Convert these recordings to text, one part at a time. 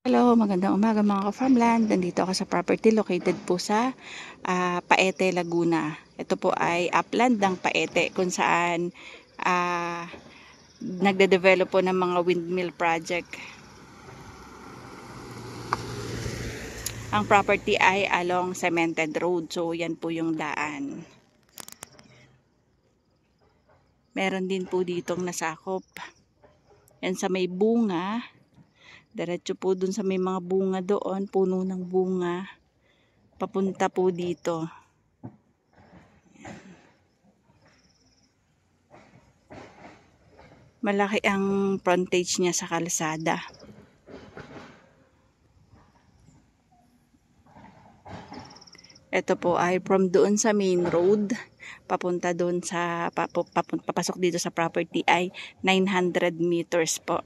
Hello, magandang umaga mga ka-farmland. Nandito ako sa property located po sa Paete, Laguna. Ito po ay upland ng Paete kung saan nagde-develop po ng mga windmill project. Ang property ay along cemented road. So yan po yung daan. Meron din po ditong nasakop. Yan sa may bunga. Diretso po dun sa may mga bunga doon, puno ng bunga. Papunta po dito. Malaki ang frontage niya sa kalsada. Ito po ay from doon sa main road, papunta doon sa, papasok dito sa property ay 900 meters po.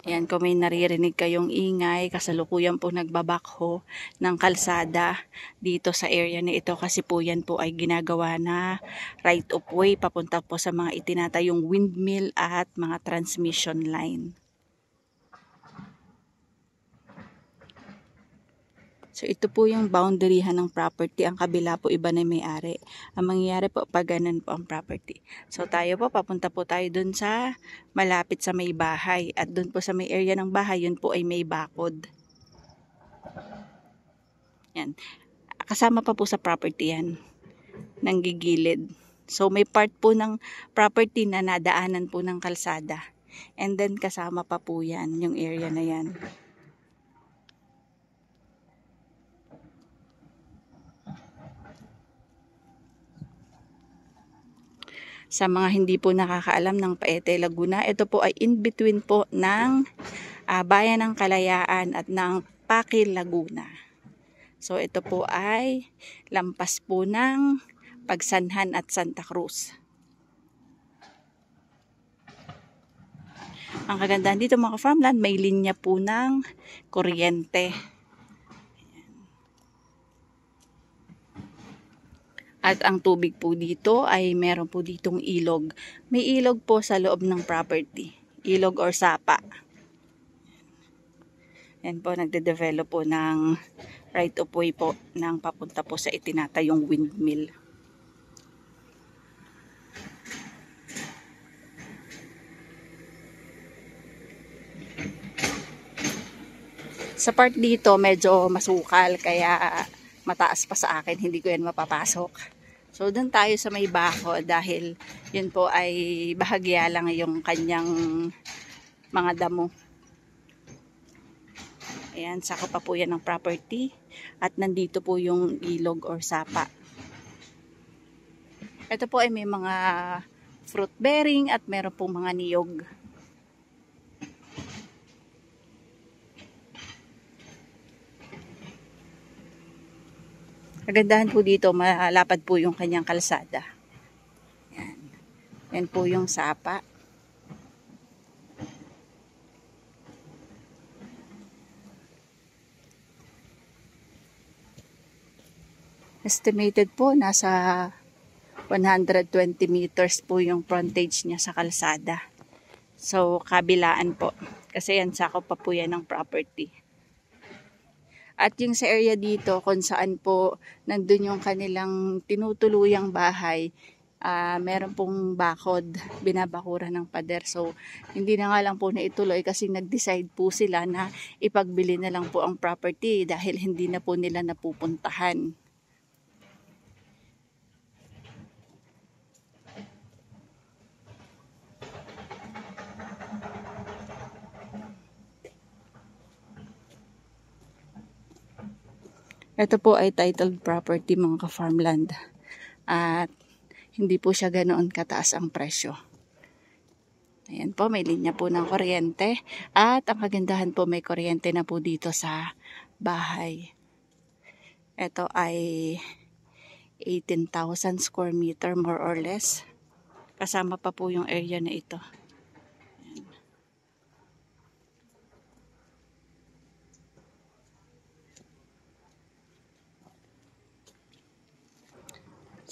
Ayan, kung may naririnig kayong ingay, kasalukuyan po nagbabakho ng kalsada dito sa area na ito kasi po yan po ay ginagawa na right of way papunta po sa mga itinatayong windmill at mga transmission line. So ito po yung boundaryhan ng property, ang kabila po iba na may-ari. Ang mangyayari po pag ganun po ang property. So tayo po, papunta po tayo dun sa malapit sa may bahay. At dun po sa may area ng bahay, yun po ay may bakod. Yan. Kasama pa po sa property yan, nanggigilid. So may part po ng property na nadaanan po ng kalsada. And then kasama pa po yan, yung area na yan. Sa mga hindi po nakakaalam ng Paete, Laguna, ito po ay in between po ng Bayan ng Kalayaan at ng Pakil, Laguna. So ito po ay lampas po ng Pagsanhan at Santa Cruz. Ang kagandahan dito mga farmland, may linya po ng kuryente. At ang tubig po dito ay meron po ditong ilog. May ilog po sa loob ng property. Ilog or sapa. Yan po, nagde-develop po ng right of way po ng papunta po sa itinatayong windmill. Sa part dito medyo masukal kaya mataas pa sa akin, hindi ko yan mapapasok. So doon tayo sa may bako dahil yun po ay bahagya lang yung kanyang mga damo. Ayan, sako pa po yan ng property at nandito po yung ilog or sapa. Ito po ay may mga fruit bearing at meron po mga niyog. Kagandahan po dito, malapad po yung kanyang kalsada. Yan. Yan po yung sapa. Estimated po, nasa 120 meters po yung frontage niya sa kalsada. So, kabilaan po. Kasi yan, sakop pa po yan ng property. At yung sa area dito, kung saan po nandun yung kanilang tinutuluyang bahay, meron pong bakod, binabakuran ng pader. So, hindi na nga lang po na ituloy kasi nag-decide po sila na ipagbili na lang po ang property dahil hindi na po nila napupuntahan. Ito po ay titled property mga ka-farmland. At hindi po siya ganoon kataas ang presyo. Ayan po, may linya po ng kuryente. At ang kagandahan po, may kuryente na po dito sa bahay. Ito ay 18,000 square meter more or less. Kasama pa po yung area na ito.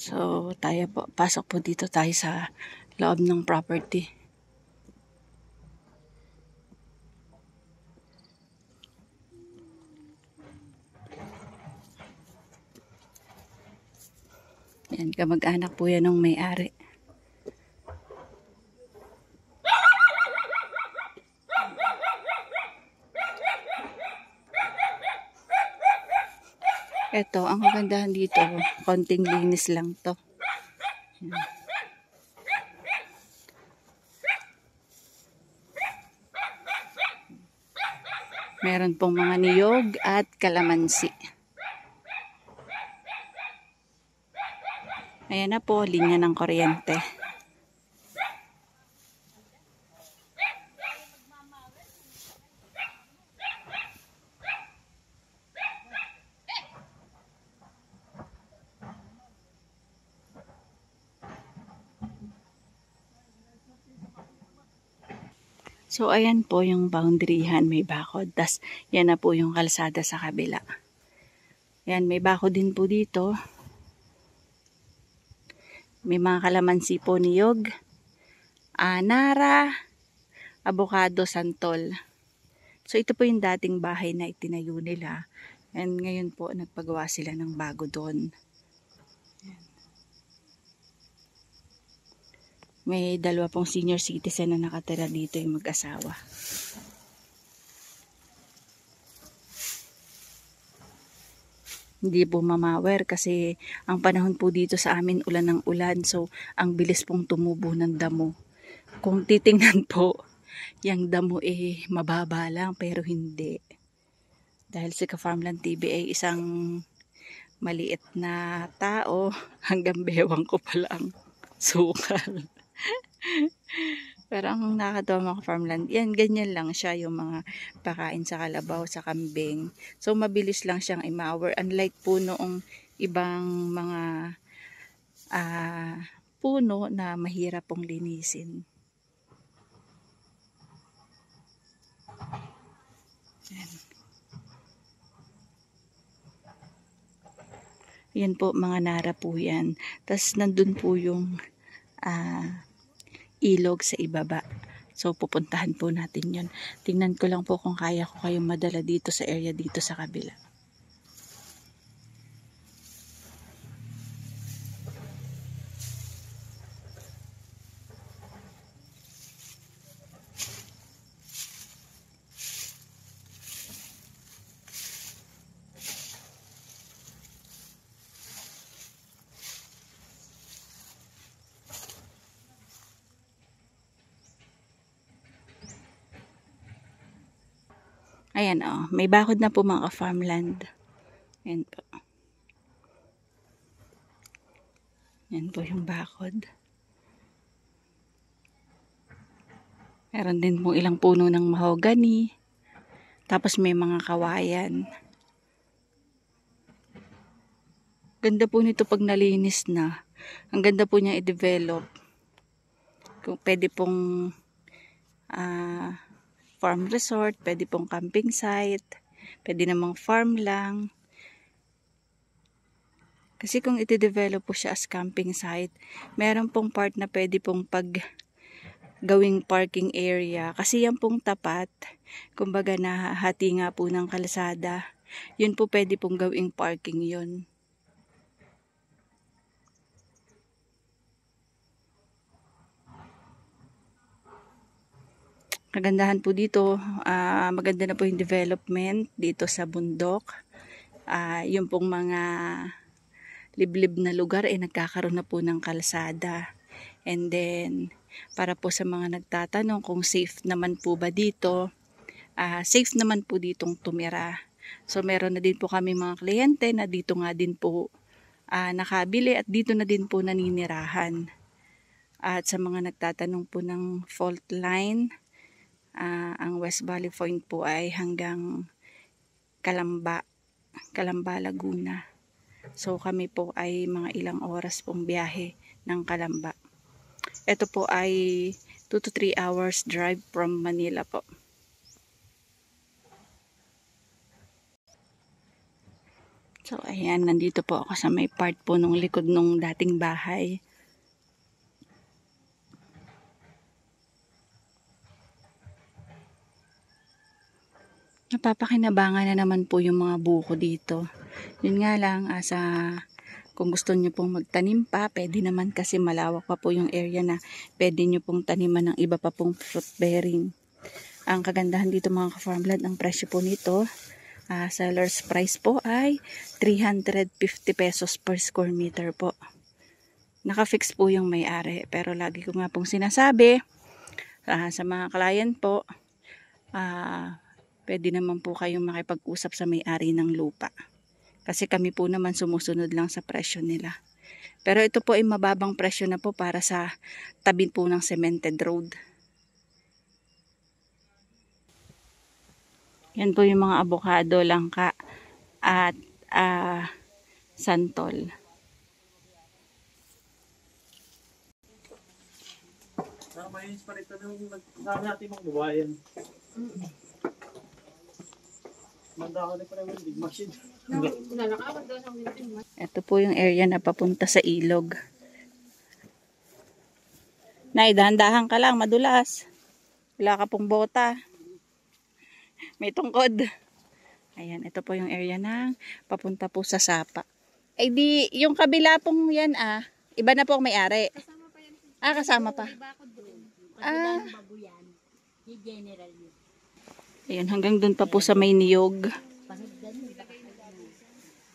So, tayo po, pasok po dito tayo sa loob ng property. Yan, kamag-anak po yan ng may-ari. Ito, ang kagandahan dito, konting linis lang to. Yan. Meron pong mga niyog at kalamansi. Ayan na po, linya ng kuryente. So, ayan po yung boundaryhan, may bakod. Tas, yan na po yung kalsada sa kabila. Yan, may bakod din po dito. May mga kalamansi po, niyog, nara, abokado, santol. So, ito po yung dating bahay na itinayo nila. And ngayon po, nagpagawa sila ng bago doon. May dalawa pong senior citizen na nakatira dito, yung mag-asawa. Hindi po mamawer kasi ang panahon po dito sa amin ulan ng ulan. So, ang bilis pong tumubo ng damo. Kung titingnan po, yung damo mababa lang pero hindi. Dahil si Ka-Farmland TV ay isang maliit na tao, hanggang bewang ko pa lang sukal. Pero ang nakakatawa mga farmland, yan, ganyan lang siya, yung mga pakain sa kalabaw, sa kambing. So, mabilis lang siyang i-mower. Unlike po noong ibang mga puno na mahirap pong linisin. Yan. Yan po, mga nara po yan. Tapos, nandun po yung ilog sa ibaba. So, pupuntahan po natin yun. Tingnan ko lang po kung kaya ko kayong madala dito sa area dito sa kabila. Ayan may bakod na po mga farmland. Ayan po. Ayan po yung bakod. Meron din po ilang puno ng mahogany. Tapos may mga kawayan. Ganda po nito pag nalinis na. Ang ganda po niya i-develop. Kung pwede pong farm resort, pwede pong camping site, pwede namang farm lang. Kasi kung iti-develop po siya as camping site, meron pong part na pwede pong gawing parking area. Kasi yan pong tapat, kumbaga nahati nga po ng kalsada, yun po pwede pong gawing parking yun. Kagandahan po dito, maganda na po yung development dito sa bundok. Yung pong mga liblib na lugar nagkakaroon na po ng kalsada. And then, para po sa mga nagtatanong kung safe naman po ba dito, safe naman po ditong tumira. So, meron na din po kami mga kliyente na dito nga din po nakabili at dito na din po naninirahan. At sa mga nagtatanong po ng fault line, ang West Valley Point po ay hanggang Calamba, Laguna. So kami po ay mga ilang oras pong biyahe ng Calamba. Ito po ay 2 to 3 hours drive from Manila po. So ayan, nandito po ako sa may part po nung likod nung dating bahay. Napapakinabangan na naman po yung mga buko dito. Yun nga lang, Kung gusto nyo pong magtanim pa, pwede naman kasi malawak pa po yung area na pwede nyo pong taniman ng iba pa pong fruit bearing. Ang kagandahan dito mga ka-farmland, ang presyo po nito, seller's price po ay 350 pesos per square meter po. Naka-fix po yung may-ari. Pero lagi ko nga pong sinasabi sa mga client po, pwede naman po kayong makipag-usap sa may-ari ng lupa. Kasi kami po naman sumusunod lang sa presyo nila. Pero ito po ay mababang presyo na po para sa tabi po ng cemented road. Yan po yung mga avocado, langka at santol. Mayroon pa rito nung nagsama natin mga babayan. Manda ko na pa naman big machine. Ito po yung area na papunta sa ilog. Nay, dahan-dahan ka lang, madulas. Wala ka pong bota. May tungkod. Ayan, ito po yung area na papunta po sa Sapa. Ay di, yung kabila pong yan iba na po ang may-ari. Kasama pa yan. Kasama pa. Iba ako doon. Kabilang babuyan. Di general yun. Ayun, hanggang dun pa po sa may niyog. Pahigdan yun.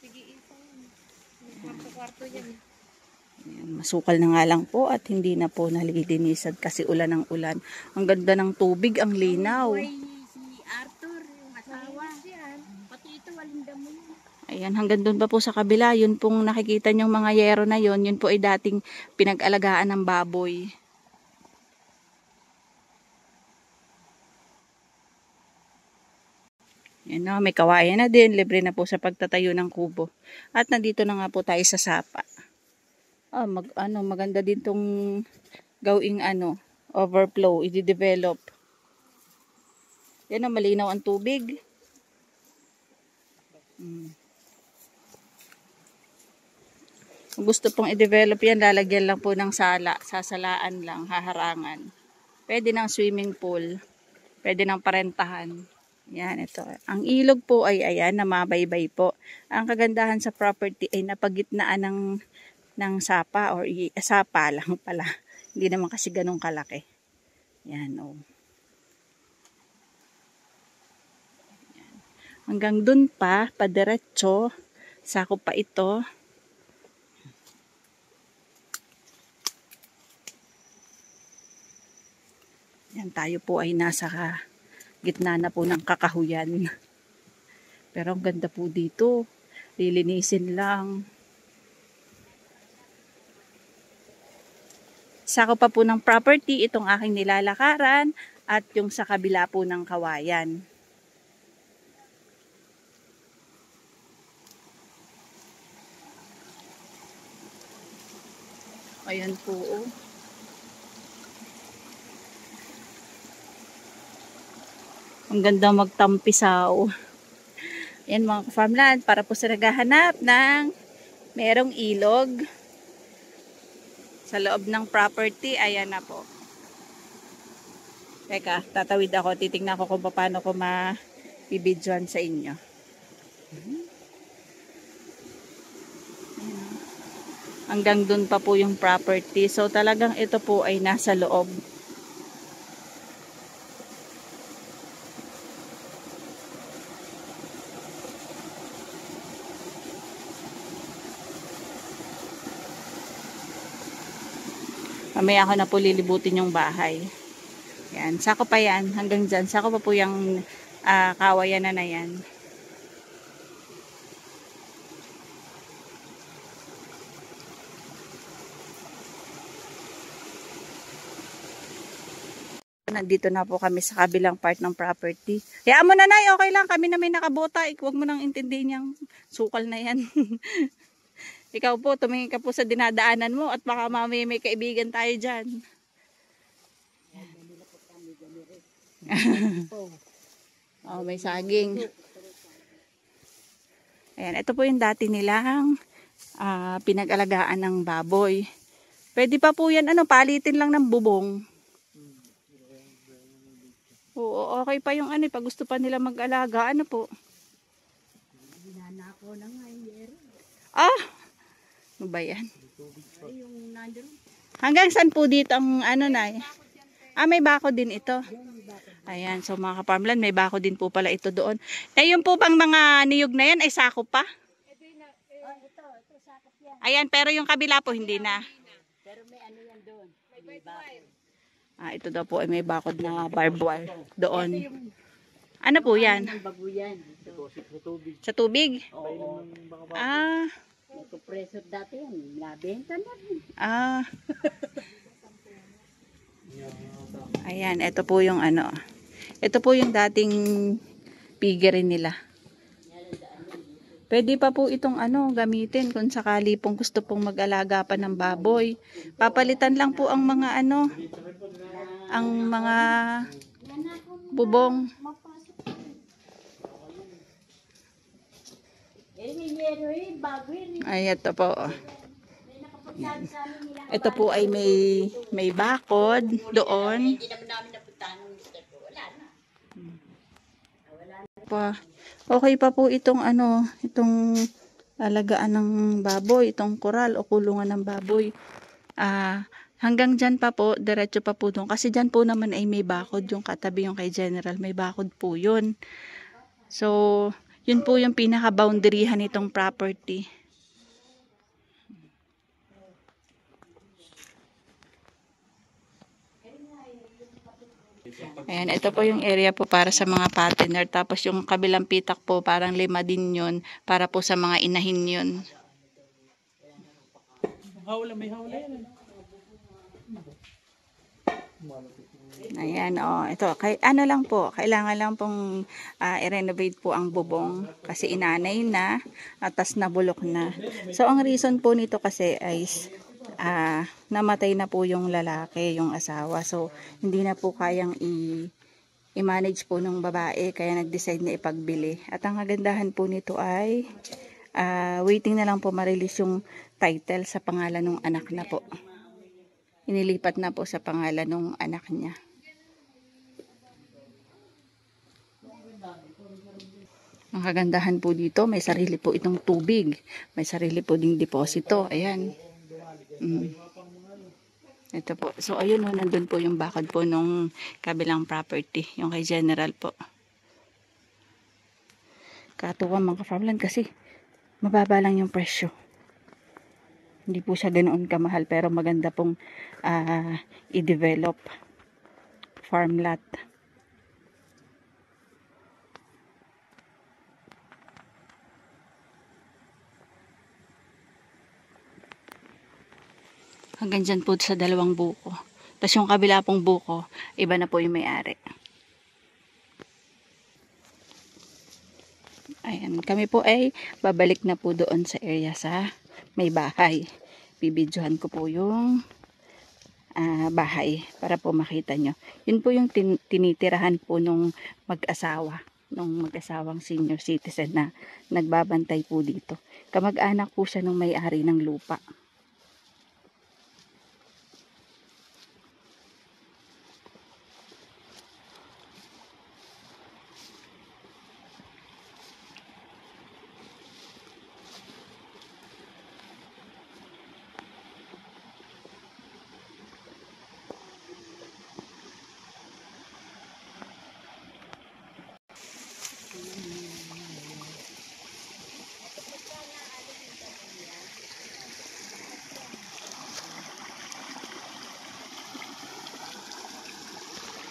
Sige, kwarto-kwarto yan. Ayan, masukal na nga lang po at hindi na po nalilinisan kasi ulan ng ulan. Ang ganda ng tubig, ang linaw. Si Arthur, yung asawa. Pati ito, waling damo yun. Ayan, hanggang dun pa po sa kabila, yun pong nakikita nyong mga yero na yun po ay dating pinag-alagaan ng baboy. Yan o, may kawayan na din, libre na po sa pagtatayo ng kubo. At nandito na nga po tayo sa Sapa. Maganda din tong gawing overflow, i-develop. Yan o, malinaw ang tubig. Kung gusto pong i-develop yan, lalagyan lang po ng sasalaan lang, haharangan. Pwede ng swimming pool, pwede ng parentahan. Yan, ito. Ang ilog po ay ayan, namabaybay po. Ang kagandahan sa property ay napagitnaan ng sapa or sapa lang pala. Hindi naman kasi ganun kalaki. Yan, o. Yan. Hanggang dun pa, padiretso, sakop pa ito. Yan, tayo po ay nasa gitna na po ng kakahuyan. Pero ang ganda po dito. Lilinisin lang. Sako pa po ng property itong aking nilalakaran at yung sa kabila po ng kawayan. Ayan po. Ang ganda magtampisaw. Yan mga ka-farmland, para po sa naghahanap ng merong ilog sa loob ng property, ayan na po. Teka, tatawid ako, titingnan ko kung paano ko mabibidyoan sa inyo. Hanggang dun pa po yung property. So talagang ito po ay nasa loob. Mamaya ako na po lilibutin yung bahay. Yan, sako pa yan. Hanggang dyan. Sako pa po yung kawayan na yan. Nandito na po kami sa kabilang part ng property. Hayaan mo na, Nay. Okay lang. Kami na may nakabota. Huwag mo nang intindihin yung sukal na yan. Ikaw po, tumingin ka po sa dinadaanan mo at baka mamaya may kaibigan tayo dyan. May saging. Ayan, ito po yung dati nilang pinag-alagaan ng baboy. Pwede pa po yan, palitin lang ng bubong. Oo, okay pa yung pag gusto pa nila mag-alaga, po. Ginana ko na nga yero. Ano ba yan? Ay, yung nandun. Hanggang saan po dito ang ano na? May bako din ito. Ayan, so mga ka-farmland, may bako din po pala ito doon. Yung po bang mga niyog na yan ay sako pa? Ito, sakop yan. Ayan, pero yung kabila po hindi na. Pero may ano yan doon. May bakod. Ito daw po ay may bakod na barbed wire doon. Ito yung Ano po yan? ng babuyan. Sa tubig. Sa tubig? Oo. Ah, May compressor dati yan. Nabenta na rin. Ayan, ito po yung ano. Ito po yung dating piggery nila. Pwede pa po itong ano gamitin kung sakali pong gusto pong mag-alaga pa ng baboy. Papalitan lang po ang mga ano, ang mga bubong. Ay, ito po. Ito po ay may bakod doon. Hindi naman namin napuntahan ng mister ko. Wala na. Okay pa po itong ano, itong alagaan ng baboy, itong koral o kulungan ng baboy. Hanggang dyan pa po, diretso pa po doon. Kasi dyan po naman ay may bakod, yung katabi yung kay General, may bakod po yun. So, yun po yung pinaka-boundaryhan nitong property. Ayan, ito po yung area po para sa mga patiner. Tapos yung kabilang pitak po, parang 5 din yun. Para po sa mga inahin yun. Hawla, may hawla yan. Ayan, ito. Ano lang po, kailangan lang pong i-renovate po ang bubong. Kasi inanay na, atas nabulok na. So, ang reason po nito kasi ay namatay na po yung lalaki, yung asawa. So, hindi na po kayang i-manage po ng babae, kaya nag-decide na ipagbili. At ang kagandahan po nito ay waiting na lang po ma-release yung title sa pangalan ng anak na po. Inilipat na po sa pangalan ng anak niya. Ang kagandahan po dito, may sarili po itong tubig. May sarili po ding deposito. Ayan. Ito po. So, ayun o, nandun po yung bakod po nung kabilang property. Yung kay General po. Katuwa mga ka-farmland kasi mababa lang yung presyo. Hindi po siya ganoon kamahal pero maganda pong i-develop farm lot. Hanggang dyan po sa dalawang buko. Tapos yung kabila pong buko, iba na po yung may-ari. Ayan, kami po ay babalik na po doon sa area sa may bahay. Bibidyohan ko po yung bahay para po makita nyo. Yun po yung tinitirahan po nung mag-asawa. Nung mag-asawang senior citizen na nagbabantay po dito. Kamag-anak po siya nung may-ari ng lupa.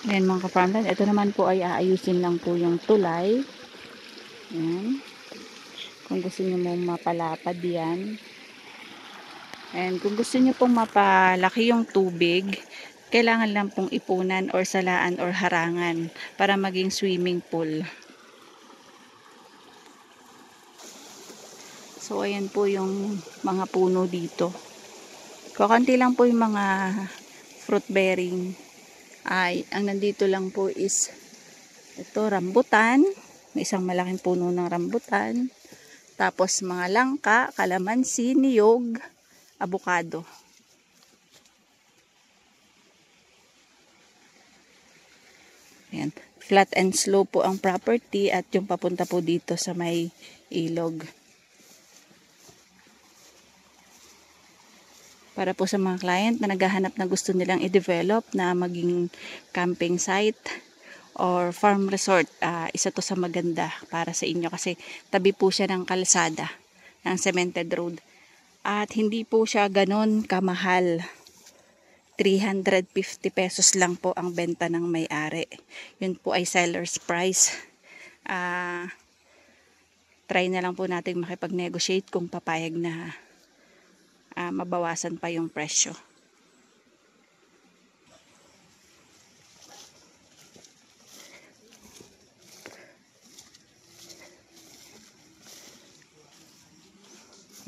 Ayan mga ka-farmland, ito naman po ay aayusin lang po yung tulay. Ayan. Kung gusto nyo mong mapalapad yan. And kung gusto nyo pong mapalaki yung tubig, kailangan lang pong ipunan or salaan or harangan para maging swimming pool. So ayan po yung mga puno dito. Kakanti lang po yung mga fruit bearing. Ang nandito lang po is ito, rambutan. May isang malaking puno ng rambutan. Tapos mga langka, kalamansi, niyog, abukado. Ayan. Flat and slope po ang property at yung papunta po dito sa may ilog. Para po sa mga client na naghahanap na gusto nilang i-develop na maging camping site or farm resort. Isa to sa maganda para sa inyo kasi tabi po siya ng kalsada, ng cemented road. At hindi po siya ganon kamahal. 350 pesos lang po ang benta ng may-ari. Yun po ay seller's price. Try na lang po natin makipag-negotiate kung papayag na mabawasan pa yung presyo.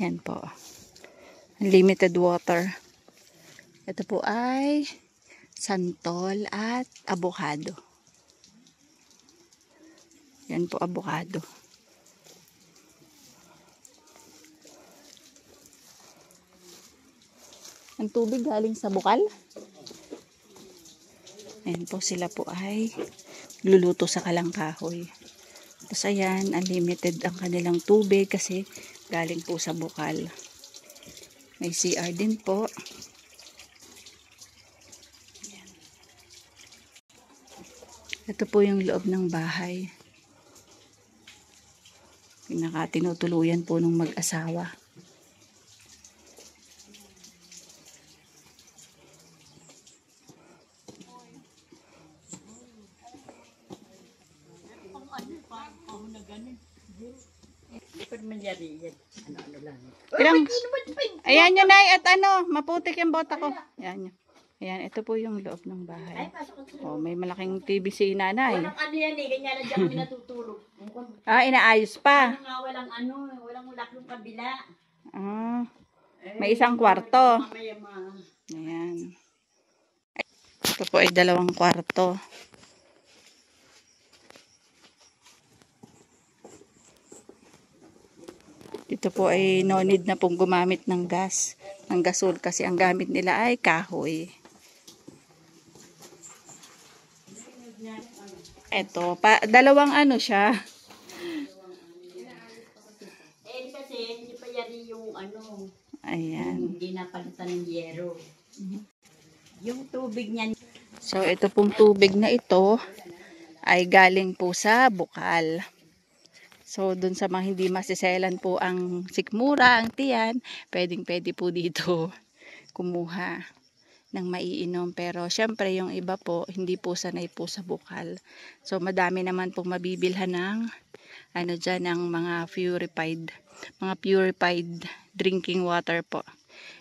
Yan po. Unlimited water. Ito po ay santol at avocado. Yan po, avocado. Ang tubig galing sa bukal. Ayan po, sila po ay luluto sa kalangkahoy. Tapos ayan, unlimited ang kanilang tubig kasi galing po sa bukal. May CR din po. Ayan. Ito po yung loob ng bahay. Tinutuluyan po ng mag-asawa. Ayan yun ay at maputik yung bota ko. Ayan yun. Ayan, ito po yung loob ng bahay. Oh, may malaking TVC nanay. Walang ano yan eh, ganyan na dyan kami natutulog. Inaayos pa. Walang ulak yung kabila. May isang kwarto. Ayan. Ito po ay 2 kwarto. Dito po ay no need na pong gumamit ng gas, ng gasol kasi ang gamit nila ay kahoy. Ito, 2 siya. Kasi hindi pa yari yung Ayan. hindi napalitan ng yero. Yung tubig niyan. So, ito pong tubig na ito ay galing po sa bukal. So, dun sa mga hindi masiselan po ang sikmura, ang tiyan, pwede po dito kumuha ng maiinom. Pero, syempre, yung iba po, hindi po sanay po sa bukal. So, madami naman pong mabibilhan ng, ng mga purified drinking water po.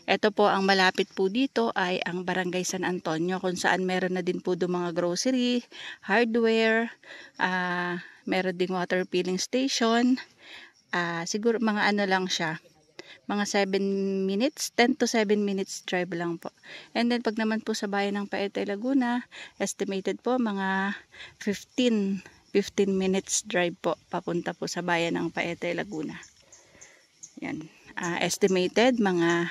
Ito po, ang malapit po dito ay ang Barangay San Antonio, kung saan meron na din po doon mga grocery, hardware, meron ding water filling station. Siguro mga lang siya, mga 10 to 7 minutes drive lang po. And then pag naman po sa bayan ng Paete, Laguna, estimated po mga 15 minutes drive po papunta po sa bayan ng Paete, Laguna. Yan. Estimated mga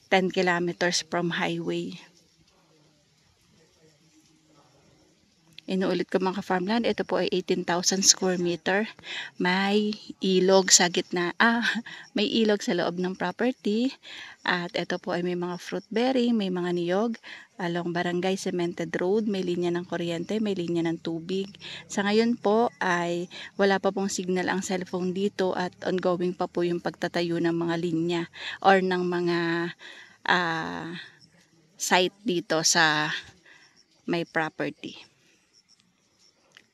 10 kilometers from highway. Inuulit ko mga farmland, ito po ay 18,000 square meter. May ilog sa gitna. May ilog sa loob ng property. At ito po ay may mga fruit berry, may mga niyog. Along Barangay Cemented Road, may linya ng kuryente, may linya ng tubig. Sa ngayon po ay wala pa pong signal ang cellphone dito at ongoing pa po yung pagtatayo ng mga linya or ng mga site dito sa may property.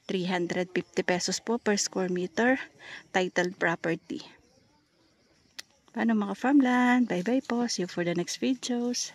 350 pesos po per square meter, titled property. Paano mga farmland? Bye bye po. See you for the next videos.